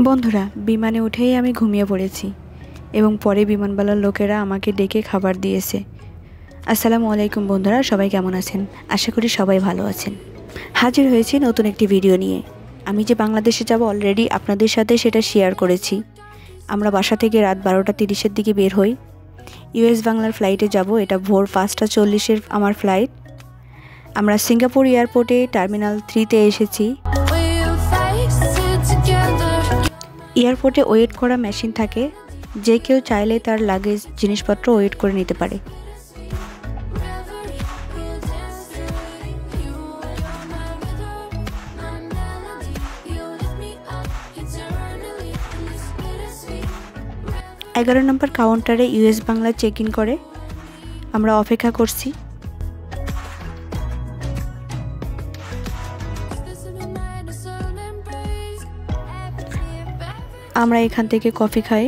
বন্ধুরা, বিমানে উঠেই আমি ঘুমিয়ে পড়েছি এবং পরে বিমানবালার লোকেরা আমাকে ডেকে খাবার দিয়েছে। আসসালামু আলাইকুম বন্ধুরা, সবাই কেমন আছেন? আশা করি সবাই ভালো আছেন। হাজির হয়েছি নতুন একটি ভিডিও নিয়ে। আমি যে বাংলাদেশে যাব অলরেডি আপনাদের সাথে সেটা শেয়ার করেছি। আমরা বাসা থেকে রাত 12:30-এর দিকে বের হই। ইউএস বাংলার ফ্লাইটে যাব। এটা ভোর 5:40-এর আমার ফ্লাইট। আমরা সিঙ্গাপুর এয়ারপোর্টে টার্মিনাল 3-তে এসেছি। এয়ারপোর্টে ওয়েট করা মেশিন থাকে, যে কেউ চাইলে তার লাগেজ জিনিসপত্র ওয়েট করে নিতে পারে। এগারো নম্বর কাউন্টারে ইউএস বাংলা চেক ইন করে। আমরা অপেক্ষা করছি। আমরা এখান থেকে কফি খাই,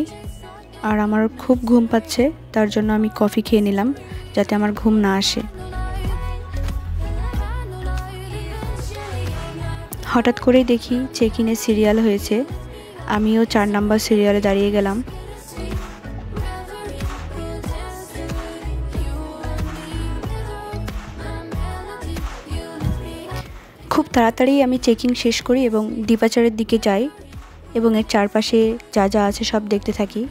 আর আমার খুব ঘুম পাচ্ছে, তার জন্য আমি কফি খেয়ে নিলাম যাতে আমার ঘুম না আসে। হঠাৎ করেই দেখি চেক ইনে সিরিয়াল হয়েছে। আমিও 4 নম্বর সিরিয়ালে দাঁড়িয়ে গেলাম। খুব তাড়াতাড়ি আমি চেকিং শেষ করি এবং ডিপার্চারের দিকে যাই এবং এর চারপাশে যা যা আছে সব দেখতে থাকি।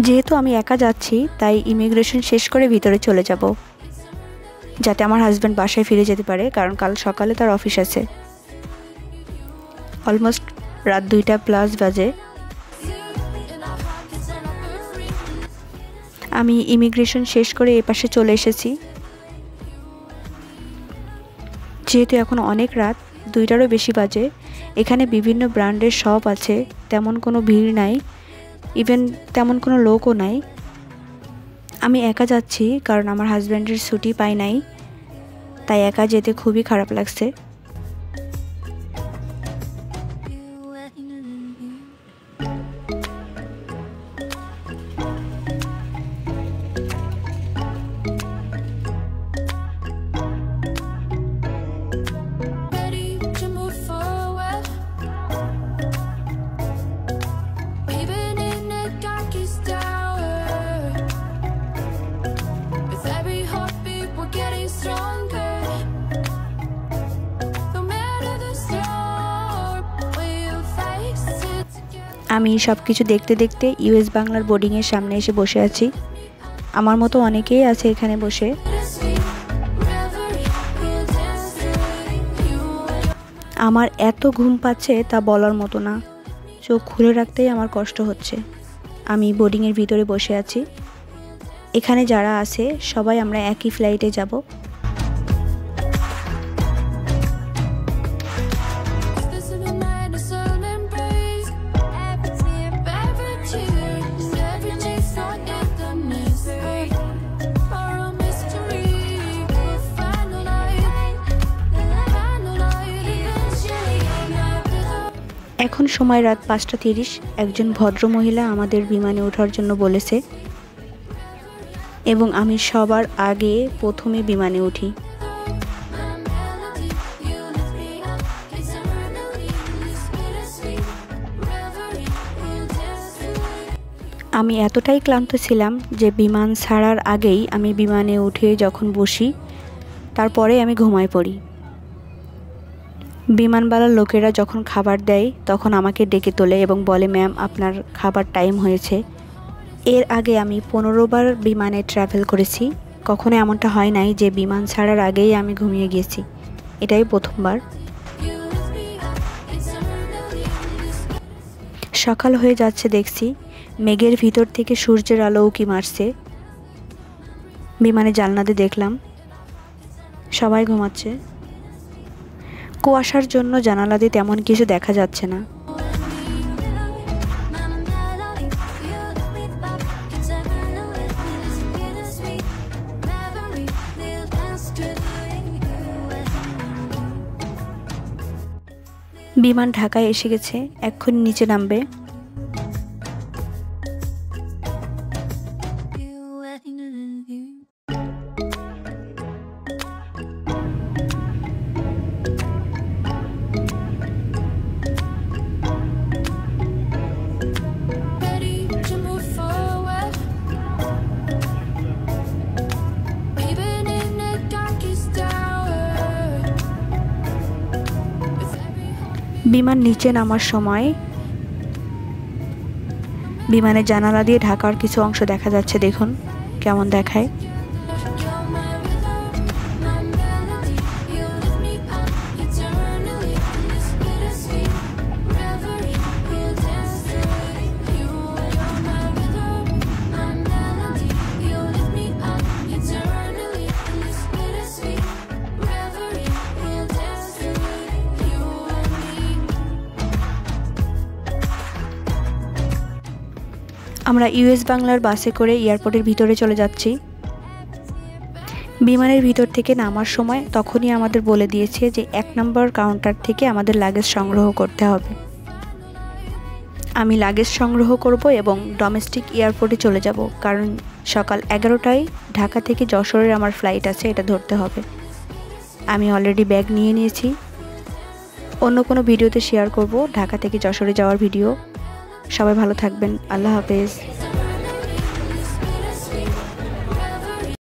যেহেতু আমি একা যাচ্ছি, তাই ইমিগ্রেশন শেষ করে ভিতরে চলে যাব, যাতে আমার হাজব্যান্ড বাসায় ফিরে যেতে পারে, কারণ কাল সকালে তার অফিস আছে। অলমোস্ট রাত 2:00+ বাজে। আমি ইমিগ্রেশন শেষ করে এপাশে চলে এসেছি। যেহেতু এখন অনেক রাত, 2টারও বেশি বাজে, এখানে বিভিন্ন ব্র্যান্ডের শপ আছে, তেমন কোনো ভিড় নাই, ইভেন তেমন কোনো লোকও নাই। আমি একা যাচ্ছি কারণ আমার হাজব্যান্ডের ছুটি পাই নাই, তাই একা যেতে খুবই খারাপ লাগছে। আমি সব কিছু দেখতে দেখতে ইউএস বাংলার বোর্ডিংয়ের সামনে এসে বসে আছি। আমার মতো অনেকেই আছে এখানে বসে। আমার এত ঘুম পাচ্ছে তা বলার মতো না, চোখ খুলে রাখতেই আমার কষ্ট হচ্ছে। আমি বোর্ডিংয়ের ভিতরে বসে আছি। এখানে যারা আছে সবাই আমরা একই ফ্লাইটে যাব। এখন সময় রাত 5:30। একজন ভদ্র মহিলা আমাদের বিমানে ওঠার জন্য বলেছে এবং আমি সবার আগে প্রথমে বিমানে উঠি। আমি এতটাই ক্লান্ত ছিলাম যে বিমান ছাড়ার আগেই আমি বিমানে উঠে যখন বসি, তারপরে আমি ঘুমায় পড়ি। বিমানবালার লোকেরা যখন খাবার দেয় তখন আমাকে ডেকে তোলে এবং বলে, ম্যাম, আপনার খাবার টাইম হয়েছে। এর আগে আমি 15 বার বিমানে ট্রাভেল করেছি, কখনো এমনটা হয় নাই যে বিমান ছাড়ার আগেই আমি ঘুমিয়ে গিয়েছি। এটাই প্রথমবার। সকাল হয়ে যাচ্ছে দেখছি, মেঘের ভিতর থেকে সূর্যের আলো উঁকি মারছে। বিমানে জানলা দিয়ে দেখলাম সবাই ঘুমাচ্ছে। কুয়াশার জন্য জানালা দিয়ে তেমন কিছু দেখা যাচ্ছে না। বিমান ঢাকায় এসে গেছে, এক্ষুনি নিচে নামবে। বিমান নিচে নামার সময় বিমানের জানালা দিয়ে ঢাকার কিছু অংশ দেখা যাচ্ছে, দেখুন কেমন দেখায়। আমরা ইউএস বাংলার বাসে করে এয়ারপোর্টের ভিতরে চলে যাচ্ছি। বিমানের ভিতর থেকে নামার সময় তখনই আমাদের বলে দিয়েছে যে 1 নম্বর কাউন্টার থেকে আমাদের লাগেজ সংগ্রহ করতে হবে। আমি লাগেজ সংগ্রহ করব এবং ডোমেস্টিক এয়ারপোর্টে চলে যাব, কারণ সকাল 11টায় ঢাকা থেকে যশোরের আমার ফ্লাইট আছে, এটা ধরতে হবে। আমি অলরেডি ব্যাগ নিয়ে নিয়েছি। অন্য কোনো ভিডিওতে শেয়ার করব ঢাকা থেকে যশোরে যাওয়ার ভিডিও। সবাই ভালো থাকবেন, আল্লাহ হাফেজ।